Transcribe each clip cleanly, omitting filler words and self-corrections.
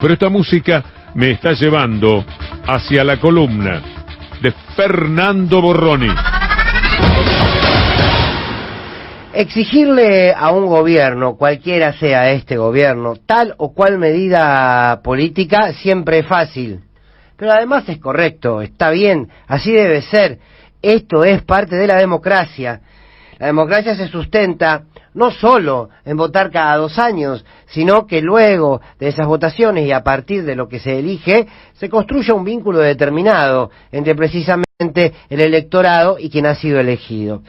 Pero esta música me está llevando hacia la columna de Fernando Borroni. Exigirle a un gobierno, cualquiera sea este gobierno, tal o cual medida política, siempre es fácil. Pero además es correcto, está bien, así debe ser. Esto es parte de la democracia. La democracia se sustenta no solo en votar cada 2 años, sino que luego de esas votaciones y a partir de lo que se elige, se construye un vínculo determinado entre precisamente el electorado y quien ha sido elegido.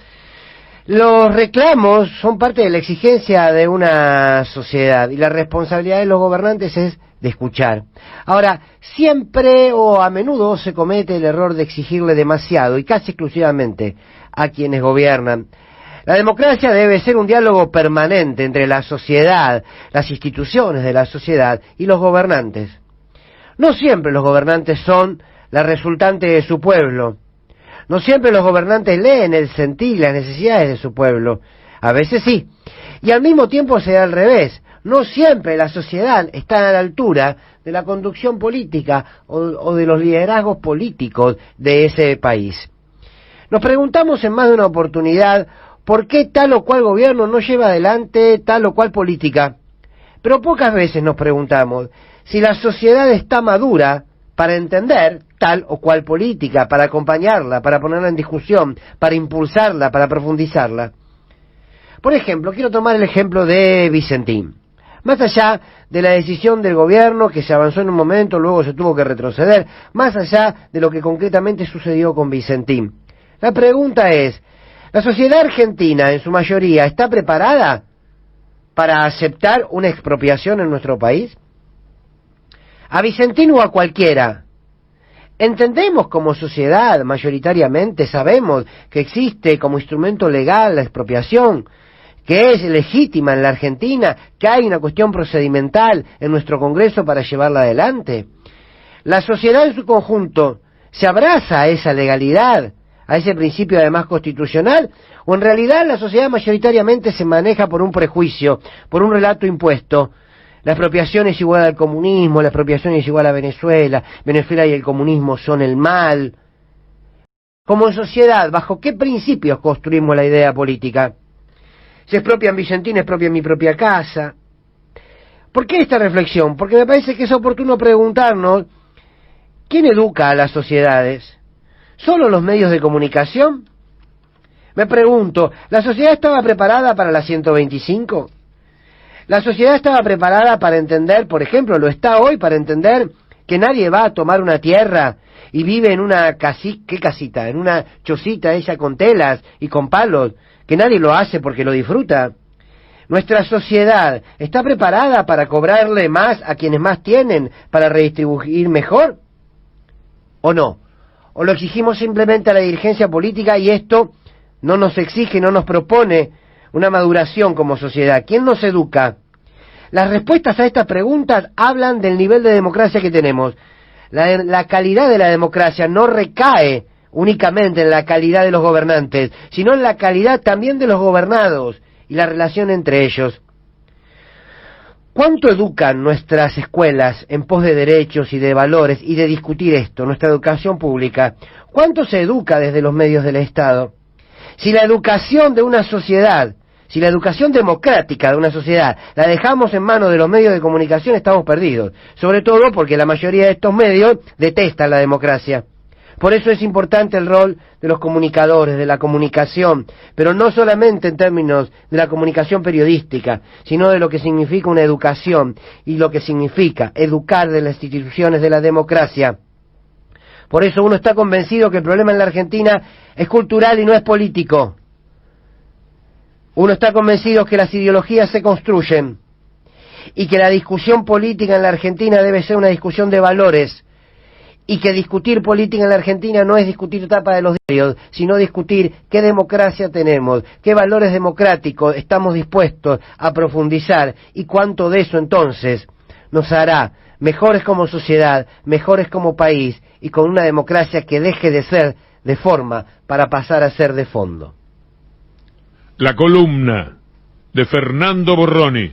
Los reclamos son parte de la exigencia de una sociedad y la responsabilidad de los gobernantes es de escuchar. Ahora, siempre o a menudo se comete el error de exigirle demasiado y casi exclusivamente a quienes gobiernan. La democracia debe ser un diálogo permanente entre la sociedad, las instituciones de la sociedad y los gobernantes. No siempre los gobernantes son la resultante de su pueblo. No siempre los gobernantes leen el sentir y las necesidades de su pueblo. A veces sí. Y al mismo tiempo se da al revés. No siempre la sociedad está a la altura de la conducción política o de los liderazgos políticos de ese país. Nos preguntamos en más de una oportunidad por qué tal o cual gobierno no lleva adelante tal o cual política. Pero pocas veces nos preguntamos si la sociedad está madura para entender tal o cual política, para acompañarla, para ponerla en discusión, para impulsarla, para profundizarla. Por ejemplo, quiero tomar el ejemplo de Vicentín. Más allá de la decisión del gobierno que se avanzó en un momento, luego se tuvo que retroceder, más allá de lo que concretamente sucedió con Vicentín. La pregunta es, ¿la sociedad argentina en su mayoría está preparada para aceptar una expropiación en nuestro país? A Vicentín o a cualquiera. Entendemos como sociedad, mayoritariamente, sabemos que existe como instrumento legal la expropiación, que es legítima en la Argentina, que hay una cuestión procedimental en nuestro Congreso para llevarla adelante. La sociedad en su conjunto se abraza a esa legalidad, a ese principio además constitucional, o en realidad la sociedad mayoritariamente se maneja por un prejuicio, por un relato impuesto. La expropiación es igual al comunismo, la expropiación es igual a Venezuela, Venezuela y el comunismo son el mal. Como sociedad, ¿bajo qué principios construimos la idea política? Se expropian Vicentín, expropian mi propia casa. ¿Por qué esta reflexión? Porque me parece que es oportuno preguntarnos, ¿quién educa a las sociedades? ¿Solo los medios de comunicación? Me pregunto, ¿la sociedad estaba preparada para la 125? La sociedad estaba preparada para entender, por ejemplo, lo está hoy para entender que nadie va a tomar una tierra y vive en una ¿qué casita? En una chocita hecha con telas y con palos, que nadie lo hace porque lo disfruta. Nuestra sociedad está preparada para cobrarle más a quienes más tienen, para redistribuir mejor, ¿o no? ¿O lo exigimos simplemente a la dirigencia política y esto no nos exige, no nos propone una maduración como sociedad? ¿Quién nos educa? Las respuestas a estas preguntas hablan del nivel de democracia que tenemos. La calidad de la democracia no recae únicamente en la calidad de los gobernantes, sino en la calidad también de los gobernados y la relación entre ellos. ¿Cuánto educan nuestras escuelas en pos de derechos y de valores y de discutir esto, nuestra educación pública? ¿Cuánto se educa desde los medios del Estado? Si la educación de una sociedad, si la educación democrática de una sociedad la dejamos en manos de los medios de comunicación, estamos perdidos. Sobre todo porque la mayoría de estos medios detestan la democracia. Por eso es importante el rol de los comunicadores, de la comunicación, pero no solamente en términos de la comunicación periodística, sino de lo que significa una educación y lo que significa educar de las instituciones de la democracia. Por eso uno está convencido que el problema en la Argentina es cultural y no es político. Uno está convencido que las ideologías se construyen y que la discusión política en la Argentina debe ser una discusión de valores y que discutir política en la Argentina no es discutir tapa de los diarios, sino discutir qué democracia tenemos, qué valores democráticos estamos dispuestos a profundizar y cuánto de eso entonces nos hará mejores como sociedad, mejores como país y con una democracia que deje de ser de forma para pasar a ser de fondo. La columna de Fernando Borroni.